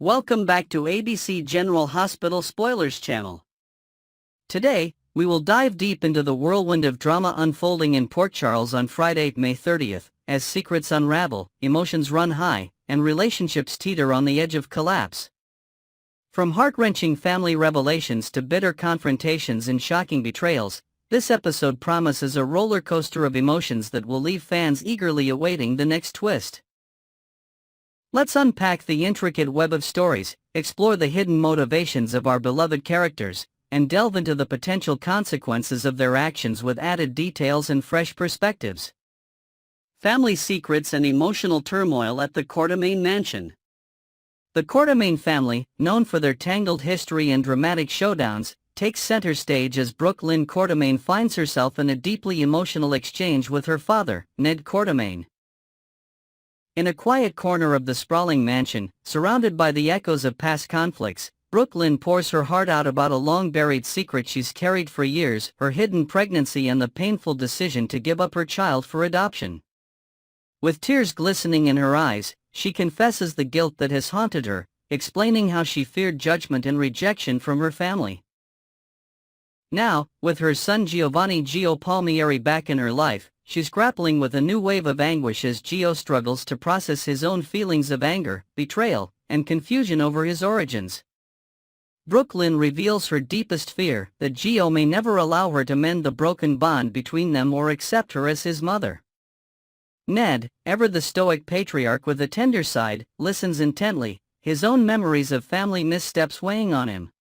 Welcome back to ABC General Hospital Spoilers channel. Today, we will dive deep into the whirlwind of drama unfolding in Port Charles on Friday, May 30th, as secrets unravel, emotions run high, and relationships teeter on the edge of collapse. From heart-wrenching family revelations to bitter confrontations and shocking betrayals, this episode promises a roller coaster of emotions that will leave fans eagerly awaiting the next twist. Let's unpack the intricate web of stories, explore the hidden motivations of our beloved characters, and delve into the potential consequences of their actions with added details and fresh perspectives. Family secrets and emotional turmoil at the Quartermaine mansion. The Quartermaine family, known for their tangled history and dramatic showdowns, takes center stage as Brooklyn Quartermaine finds herself in a deeply emotional exchange with her father, Ned Quartermaine. In a quiet corner of the sprawling mansion, surrounded by the echoes of past conflicts, Brooklyn pours her heart out about a long-buried secret she's carried for years, her hidden pregnancy and the painful decision to give up her child for adoption. With tears glistening in her eyes, she confesses the guilt that has haunted her, explaining how she feared judgment and rejection from her family. Now, with her son Giovanni Gio Palmieri back in her life, she's grappling with a new wave of anguish as Gio struggles to process his own feelings of anger, betrayal, and confusion over his origins. Brooklyn reveals her deepest fear, that Gio may never allow her to mend the broken bond between them or accept her as his mother. Ned, ever the stoic patriarch with a tender side, listens intently, his own memories of family missteps weighing on him.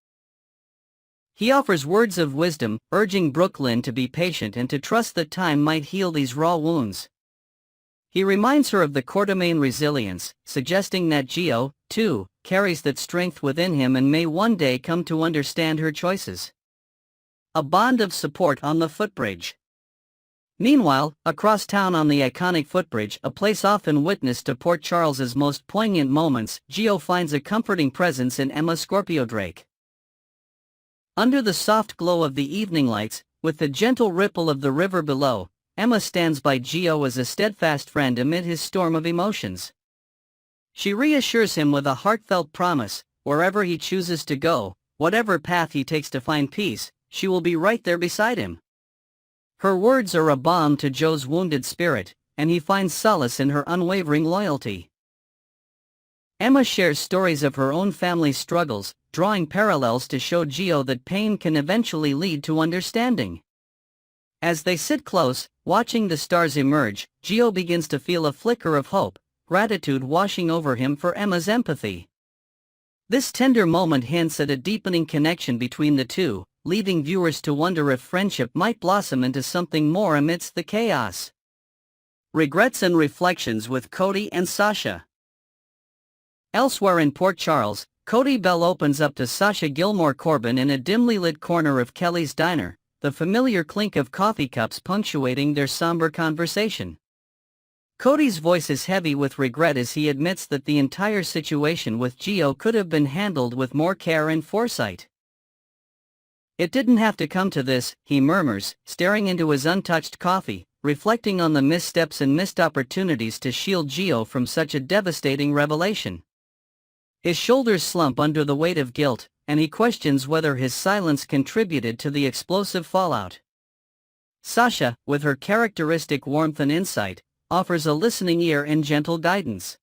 He offers words of wisdom, urging Brooklyn to be patient and to trust that time might heal these raw wounds. He reminds her of the Quartermaine resilience, suggesting that Gio, too, carries that strength within him and may one day come to understand her choices. A bond of support on the footbridge. Meanwhile, across town on the iconic footbridge, a place often witnessed to Port Charles's most poignant moments, Gio finds a comforting presence in Emma Scorpio Drake. Under the soft glow of the evening lights, with the gentle ripple of the river below, Emma stands by Gio as a steadfast friend amid his storm of emotions. She reassures him with a heartfelt promise, wherever he chooses to go, whatever path he takes to find peace, she will be right there beside him. Her words are a balm to Joe's wounded spirit, and he finds solace in her unwavering loyalty. Emma shares stories of her own family's struggles, drawing parallels to show Gio that pain can eventually lead to understanding. As they sit close, watching the stars emerge, Gio begins to feel a flicker of hope, gratitude washing over him for Emma's empathy. This tender moment hints at a deepening connection between the two, leaving viewers to wonder if friendship might blossom into something more amidst the chaos. Regrets and reflections with Cody and Sasha. Elsewhere in Port Charles, Cody Bell opens up to Sasha Gilmore Corbin in a dimly lit corner of Kelly's diner, the familiar clink of coffee cups punctuating their somber conversation. Cody's voice is heavy with regret as he admits that the entire situation with Gio could have been handled with more care and foresight. "It didn't have to come to this," he murmurs, staring into his untouched coffee, reflecting on the missteps and missed opportunities to shield Gio from such a devastating revelation. His shoulders slump under the weight of guilt, and he questions whether his silence contributed to the explosive fallout. Sasha, with her characteristic warmth and insight, offers a listening ear and gentle guidance.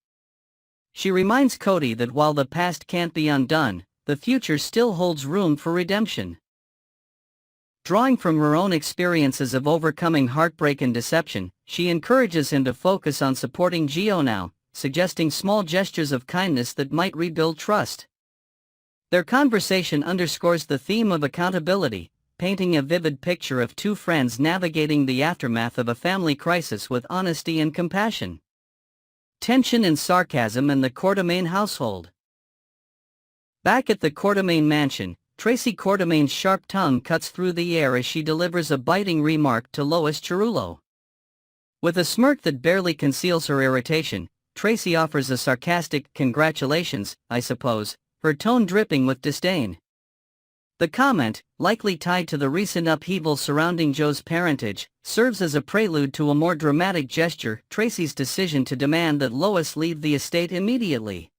She reminds Cody that while the past can't be undone, the future still holds room for redemption. Drawing from her own experiences of overcoming heartbreak and deception, she encourages him to focus on supporting Gio now, suggesting small gestures of kindness that might rebuild trust. Their conversation underscores the theme of accountability, painting a vivid picture of two friends navigating the aftermath of a family crisis with honesty and compassion. Tension and sarcasm in the Quartermaine household. Back at the Quartermaine mansion, Tracy Quartermaine's sharp tongue cuts through the air as she delivers a biting remark to Lois Cerullo. With a smirk that barely conceals her irritation, Tracy offers a sarcastic "congratulations, I suppose," her tone dripping with disdain. The comment, likely tied to the recent upheaval surrounding Joe's parentage, serves as a prelude to a more dramatic gesture, Tracy's decision to demand that Lois leave the estate immediately.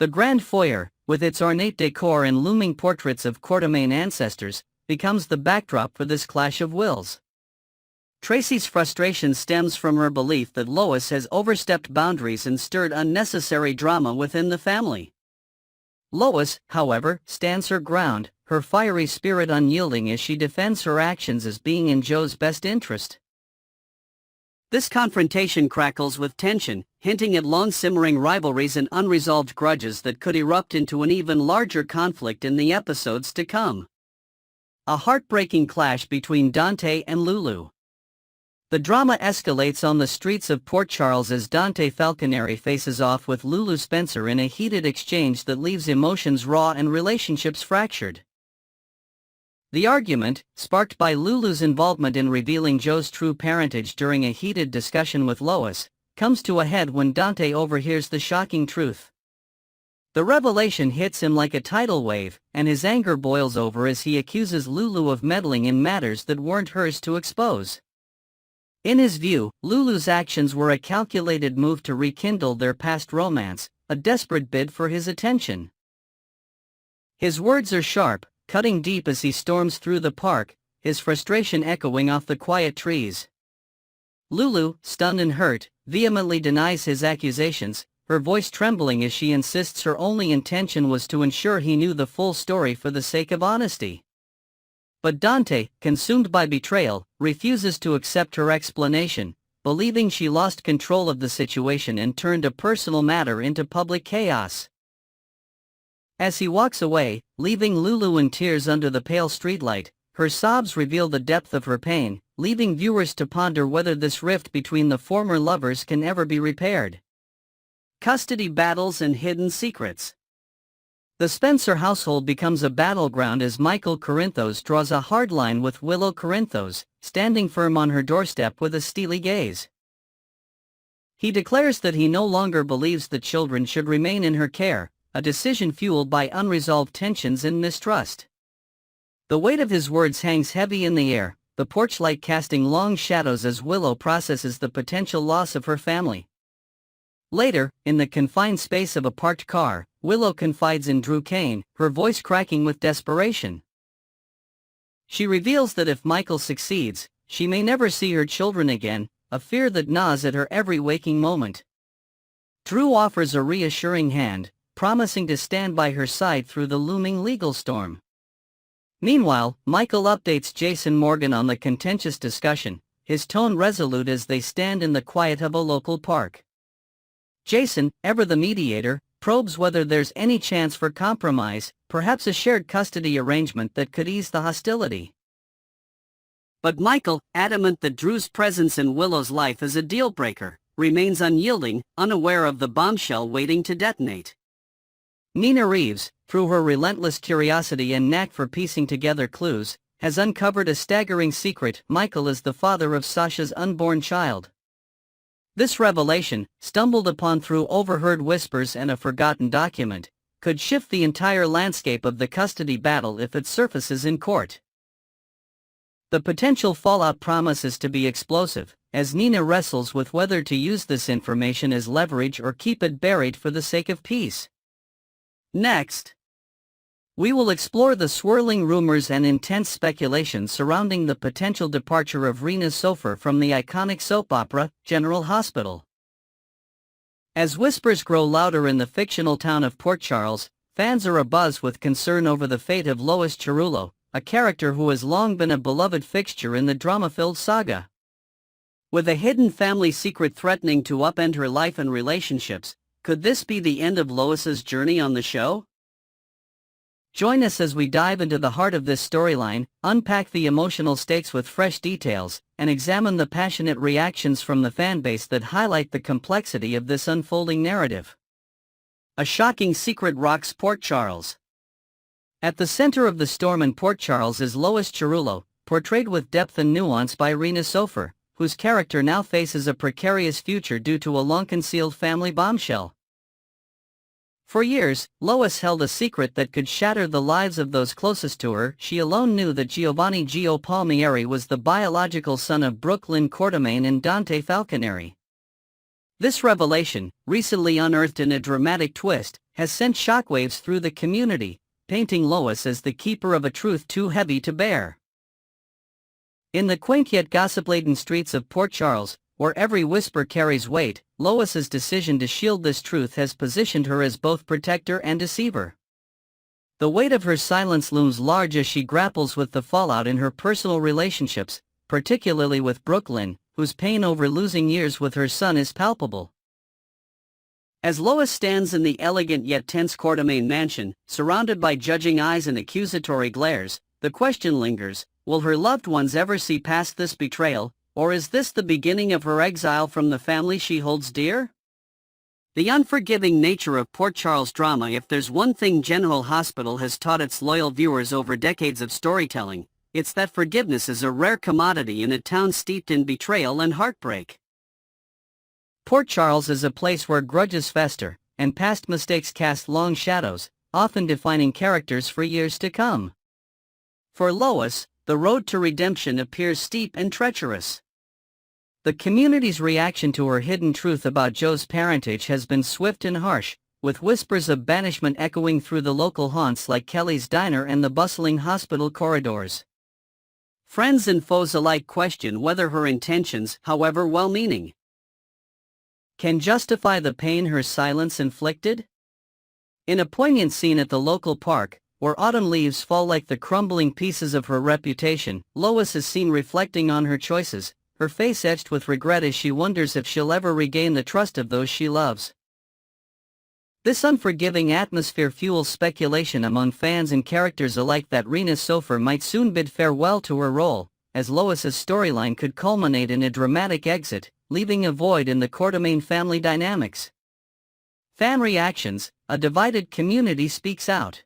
The grand foyer, with its ornate decor and looming portraits of Quartermain ancestors, becomes the backdrop for this clash of wills. Tracy's frustration stems from her belief that Lois has overstepped boundaries and stirred unnecessary drama within the family. Lois, however, stands her ground, her fiery spirit unyielding as she defends her actions as being in Joe's best interest. This confrontation crackles with tension, hinting at long-simmering rivalries and unresolved grudges that could erupt into an even larger conflict in the episodes to come. A heartbreaking clash between Dante and Lulu. The drama escalates on the streets of Port Charles as Dante Falconeri faces off with Lulu Spencer in a heated exchange that leaves emotions raw and relationships fractured. The argument, sparked by Lulu's involvement in revealing Joe's true parentage during a heated discussion with Lois, comes to a head when Dante overhears the shocking truth. The revelation hits him like a tidal wave, and his anger boils over as he accuses Lulu of meddling in matters that weren't hers to expose. In his view, Lulu's actions were a calculated move to rekindle their past romance, a desperate bid for his attention. His words are sharp, cutting deep as he storms through the park, his frustration echoing off the quiet trees. Lulu, stunned and hurt, vehemently denies his accusations, her voice trembling as she insists her only intention was to ensure he knew the full story for the sake of honesty. But Dante, consumed by betrayal, refuses to accept her explanation, believing she lost control of the situation and turned a personal matter into public chaos. As he walks away, leaving Lulu in tears under the pale streetlight, her sobs reveal the depth of her pain, leaving viewers to ponder whether this rift between the former lovers can ever be repaired. Custody battles and hidden secrets. The Spencer household becomes a battleground as Michael Corinthos draws a hard line with Willow Corinthos, standing firm on her doorstep with a steely gaze. He declares that he no longer believes the children should remain in her care, a decision fueled by unresolved tensions and mistrust. The weight of his words hangs heavy in the air, the porch light casting long shadows as Willow processes the potential loss of her family. Later, in the confined space of a parked car, Willow confides in Drew Kane, her voice cracking with desperation. She reveals that if Michael succeeds, she may never see her children again, a fear that gnaws at her every waking moment. Drew offers a reassuring hand, promising to stand by her side through the looming legal storm. Meanwhile, Michael updates Jason Morgan on the contentious discussion, his tone resolute as they stand in the quiet of a local park. Jason, ever the mediator, probes whether there's any chance for compromise, perhaps a shared custody arrangement that could ease the hostility. But Michael, adamant that Drew's presence in Willow's life is a deal-breaker, remains unyielding, unaware of the bombshell waiting to detonate. Nina Reeves, through her relentless curiosity and knack for piecing together clues, has uncovered a staggering secret: Michael is the father of Sasha's unborn child. This revelation, stumbled upon through overheard whispers and a forgotten document, could shift the entire landscape of the custody battle if it surfaces in court. The potential fallout promises to be explosive, as Nina wrestles with whether to use this information as leverage or keep it buried for the sake of peace. Next, we will explore the swirling rumors and intense speculation surrounding the potential departure of Rena Sofer from the iconic soap opera, General Hospital. As whispers grow louder in the fictional town of Port Charles, fans are abuzz with concern over the fate of Lois Cerullo, a character who has long been a beloved fixture in the drama-filled saga. With a hidden family secret threatening to upend her life and relationships, could this be the end of Lois's journey on the show? Join us as we dive into the heart of this storyline, unpack the emotional stakes with fresh details, and examine the passionate reactions from the fanbase that highlight the complexity of this unfolding narrative. A shocking secret rocks Port Charles. At the center of the storm in Port Charles is Lois Cerullo, portrayed with depth and nuance by Rena Sofer, whose character now faces a precarious future due to a long-concealed family bombshell. For years, Lois held a secret that could shatter the lives of those closest to her. She alone knew that Giovanni Gio Palmieri was the biological son of Brooklyn Quartermain and Dante Falconeri. This revelation, recently unearthed in a dramatic twist, has sent shockwaves through the community, painting Lois as the keeper of a truth too heavy to bear. In the quaint yet gossip-laden streets of Port Charles, where every whisper carries weight, Lois's decision to shield this truth has positioned her as both protector and deceiver. The weight of her silence looms large as she grapples with the fallout in her personal relationships, particularly with Brooklyn, whose pain over losing years with her son is palpable. As Lois stands in the elegant yet tense Quartermain mansion, surrounded by judging eyes and accusatory glares, the question lingers: will her loved ones ever see past this betrayal, or is this the beginning of her exile from the family she holds dear? The unforgiving nature of Port Charles drama. If there's one thing General Hospital has taught its loyal viewers over decades of storytelling, it's that forgiveness is a rare commodity in a town steeped in betrayal and heartbreak. Port Charles is a place where grudges fester, and past mistakes cast long shadows, often defining characters for years to come. For Lois, the road to redemption appears steep and treacherous. The community's reaction to her hidden truth about Joe's parentage has been swift and harsh, with whispers of banishment echoing through the local haunts like Kelly's Diner and the bustling hospital corridors. Friends and foes alike question whether her intentions, however well-meaning, can justify the pain her silence inflicted. In a poignant scene at the local park, where autumn leaves fall like the crumbling pieces of her reputation, Lois is seen reflecting on her choices, her face etched with regret as she wonders if she'll ever regain the trust of those she loves. This unforgiving atmosphere fuels speculation among fans and characters alike that Rena Sofer might soon bid farewell to her role, as Lois's storyline could culminate in a dramatic exit, leaving a void in the Quartermain family dynamics. Fan reactions: a divided community speaks out.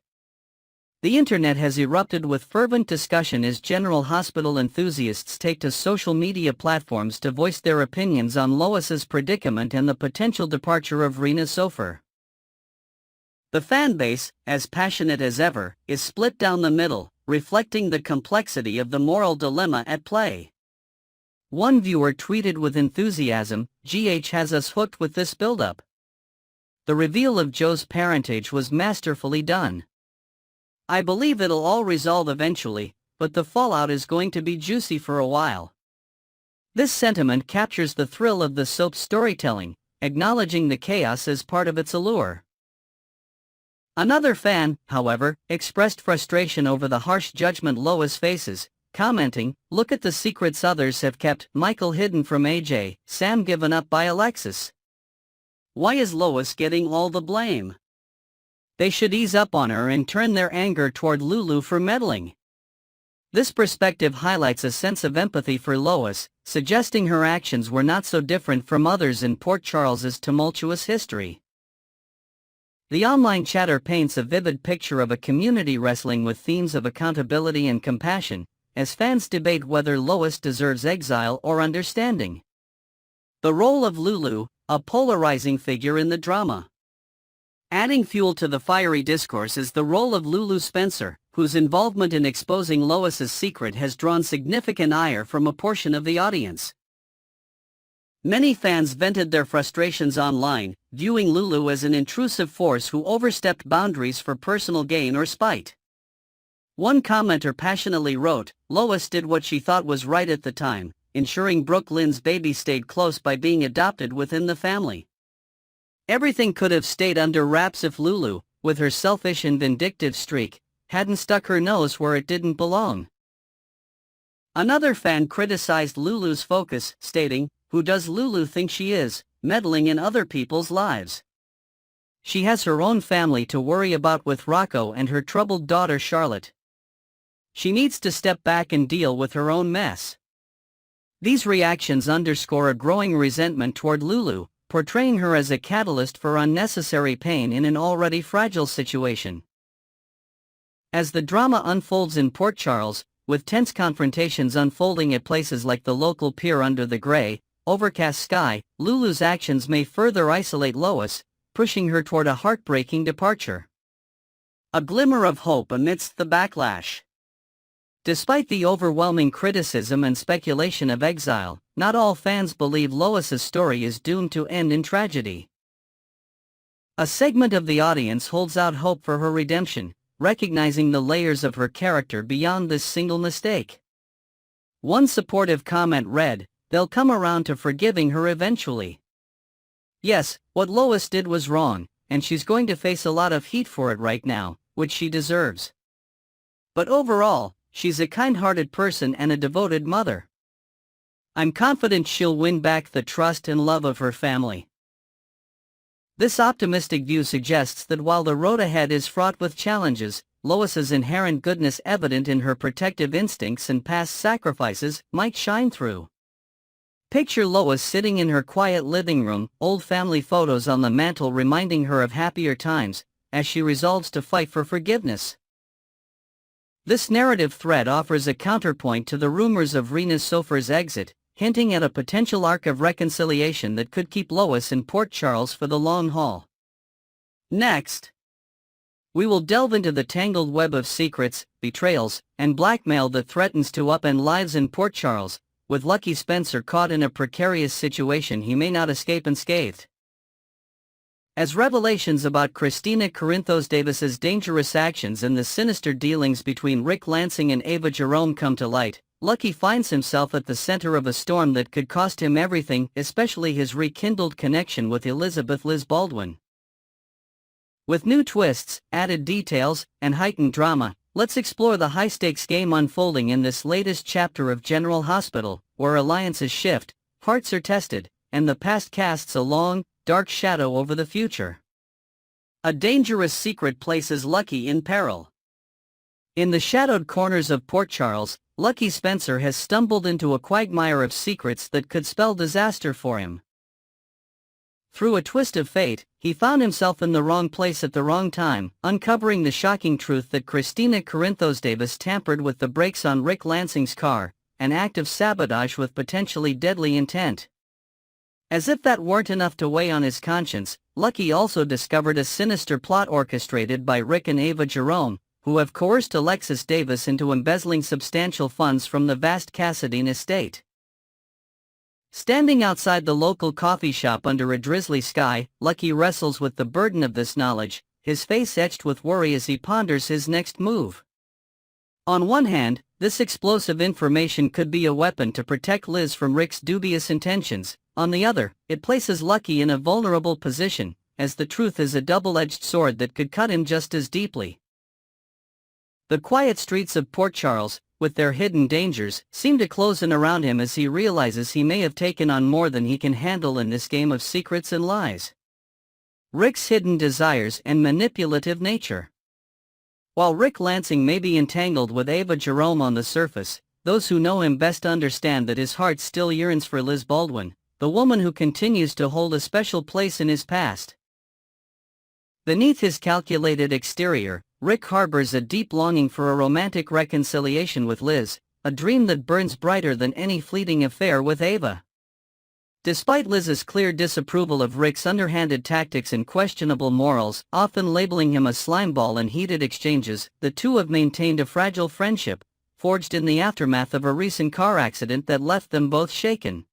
The internet has erupted with fervent discussion as General Hospital enthusiasts take to social media platforms to voice their opinions on Lois's predicament and the potential departure of Rena Sofer. The fanbase, as passionate as ever, is split down the middle, reflecting the complexity of the moral dilemma at play. One viewer tweeted with enthusiasm, "GH has us hooked with this build-up. The reveal of Joe's parentage was masterfully done. I believe it'll all resolve eventually, but the fallout is going to be juicy for a while." This sentiment captures the thrill of the soap's storytelling, acknowledging the chaos as part of its allure. Another fan, however, expressed frustration over the harsh judgment Lois faces, commenting, "Look at the secrets others have kept, Michael hidden from AJ, Sam given up by Alexis. Why is Lois getting all the blame? They should ease up on her and turn their anger toward Lulu for meddling." This perspective highlights a sense of empathy for Lois, suggesting her actions were not so different from others in Port Charles's tumultuous history. The online chatter paints a vivid picture of a community wrestling with themes of accountability and compassion, as fans debate whether Lois deserves exile or understanding. The role of Lulu, a polarizing figure in the drama. Adding fuel to the fiery discourse is the role of Lulu Spencer, whose involvement in exposing Lois's secret has drawn significant ire from a portion of the audience. Many fans vented their frustrations online, viewing Lulu as an intrusive force who overstepped boundaries for personal gain or spite. One commenter passionately wrote, "Lois did what she thought was right at the time, ensuring Brooklyn's baby stayed close by being adopted within the family. Everything could have stayed under wraps if Lulu, with her selfish and vindictive streak, hadn't stuck her nose where it didn't belong." Another fan criticized Lulu's focus, stating, "Who does Lulu think she is, meddling in other people's lives? She has her own family to worry about with Rocco and her troubled daughter Charlotte. She needs to step back and deal with her own mess." These reactions underscore a growing resentment toward Lulu, portraying her as a catalyst for unnecessary pain in an already fragile situation. As the drama unfolds in Port Charles, with tense confrontations unfolding at places like the local pier under the gray, overcast sky, Lulu's actions may further isolate Lois, pushing her toward a heartbreaking departure. A glimmer of hope amidst the backlash. Despite the overwhelming criticism and speculation of exile, not all fans believe Lois's story is doomed to end in tragedy. A segment of the audience holds out hope for her redemption, recognizing the layers of her character beyond this single mistake. One supportive comment read, "They'll come around to forgiving her eventually." Yes, what Lois did was wrong, and she's going to face a lot of heat for it right now, which she deserves. But overall, she's a kind-hearted person and a devoted mother. I'm confident she'll win back the trust and love of her family. This optimistic view suggests that while the road ahead is fraught with challenges, Lois's inherent goodness, evident in her protective instincts and past sacrifices, might shine through. Picture Lois sitting in her quiet living room, old family photos on the mantle reminding her of happier times, as she resolves to fight for forgiveness. This narrative thread offers a counterpoint to the rumors of Rena's Sofer's exit, hinting at a potential arc of reconciliation that could keep Lois in Port Charles for the long haul. Next, we will delve into the tangled web of secrets, betrayals, and blackmail that threatens to upend lives in Port Charles, with Lucky Spencer caught in a precarious situation he may not escape unscathed. As revelations about Christina Corinthos Davis's dangerous actions and the sinister dealings between Rick Lansing and Ava Jerome come to light, Lucky finds himself at the center of a storm that could cost him everything, especially his rekindled connection with Elizabeth Liz Baldwin. With new twists, added details, and heightened drama, let's explore the high-stakes game unfolding in this latest chapter of General Hospital, where alliances shift, hearts are tested, and the past casts a long, dark shadow over the future. A dangerous secret places Lucky in peril. In the shadowed corners of Port Charles, Lucky Spencer has stumbled into a quagmire of secrets that could spell disaster for him. Through a twist of fate, he found himself in the wrong place at the wrong time, uncovering the shocking truth that Christina Corinthos Davis tampered with the brakes on Rick Lansing's car, an act of sabotage with potentially deadly intent. As if that weren't enough to weigh on his conscience, Lucky also discovered a sinister plot orchestrated by Rick and Ava Jerome, who have coerced Alexis Davis into embezzling substantial funds from the vast Cassadine estate. Standing outside the local coffee shop under a drizzly sky, Lucky wrestles with the burden of this knowledge, his face etched with worry as he ponders his next move. On one hand, this explosive information could be a weapon to protect Liz from Rick's dubious intentions. On the other, it places Lucky in a vulnerable position, as the truth is a double-edged sword that could cut him just as deeply. The quiet streets of Port Charles, with their hidden dangers, seem to close in around him as he realizes he may have taken on more than he can handle in this game of secrets and lies. Rick's hidden desires and manipulative nature. While Rick Lansing may be entangled with Ava Jerome on the surface, those who know him best understand that his heart still yearns for Liz Baldwin, the woman who continues to hold a special place in his past. Beneath his calculated exterior, Rick harbors a deep longing for a romantic reconciliation with Liz, a dream that burns brighter than any fleeting affair with Ava. Despite Liz's clear disapproval of Rick's underhanded tactics and questionable morals, often labeling him a slimeball in heated exchanges, the two have maintained a fragile friendship, forged in the aftermath of a recent car accident that left them both shaken.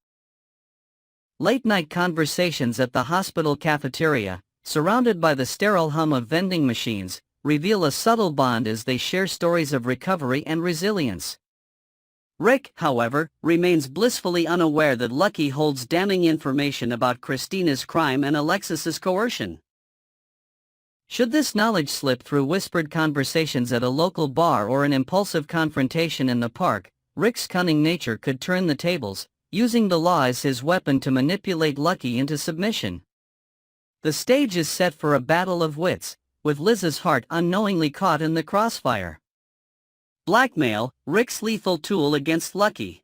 Late-night conversations at the hospital cafeteria, surrounded by the sterile hum of vending machines, reveal a subtle bond as they share stories of recovery and resilience. Rick, however, remains blissfully unaware that Lucky holds damning information about Christina's crime and Alexis's coercion. Should this knowledge slip through whispered conversations at a local bar or an impulsive confrontation in the park, Rick's cunning nature could turn the tables, using the law as his weapon to manipulate Lucky into submission. The stage is set for a battle of wits, with Liz's heart unknowingly caught in the crossfire. Blackmail, Rick's lethal tool against Lucky.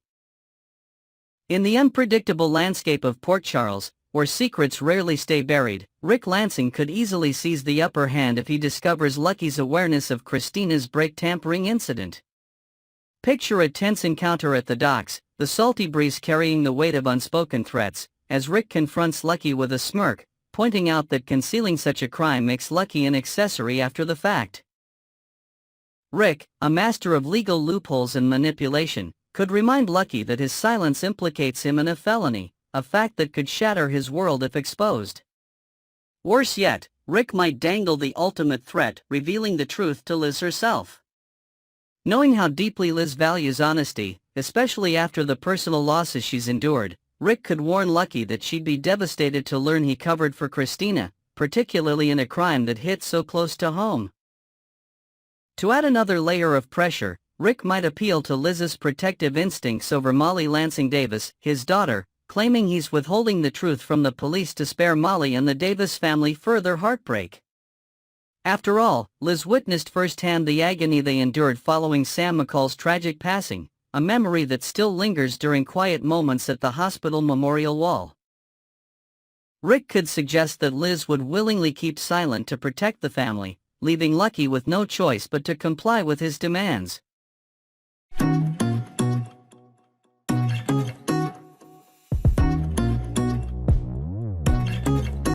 In the unpredictable landscape of Port Charles, where secrets rarely stay buried, Rick Lansing could easily seize the upper hand if he discovers Lucky's awareness of Christina's brake tampering incident. Picture a tense encounter at the docks, the salty breeze carrying the weight of unspoken threats, as Rick confronts Lucky with a smirk, pointing out that concealing such a crime makes Lucky an accessory after the fact. Rick, a master of legal loopholes and manipulation, could remind Lucky that his silence implicates him in a felony, a fact that could shatter his world if exposed. Worse yet, Rick might dangle the ultimate threat, revealing the truth to Liz herself. Knowing how deeply Liz values honesty, especially after the personal losses she's endured, Rick could warn Lucky that she'd be devastated to learn he covered for Christina, particularly in a crime that hit so close to home. To add another layer of pressure, Rick might appeal to Liz's protective instincts over Molly Lansing Davis, his daughter, claiming he's withholding the truth from the police to spare Molly and the Davis family further heartbreak. After all, Liz witnessed firsthand the agony they endured following Sam McCall's tragic passing, a memory that still lingers during quiet moments at the hospital memorial wall. Rick could suggest that Liz would willingly keep silent to protect the family, leaving Lucky with no choice but to comply with his demands.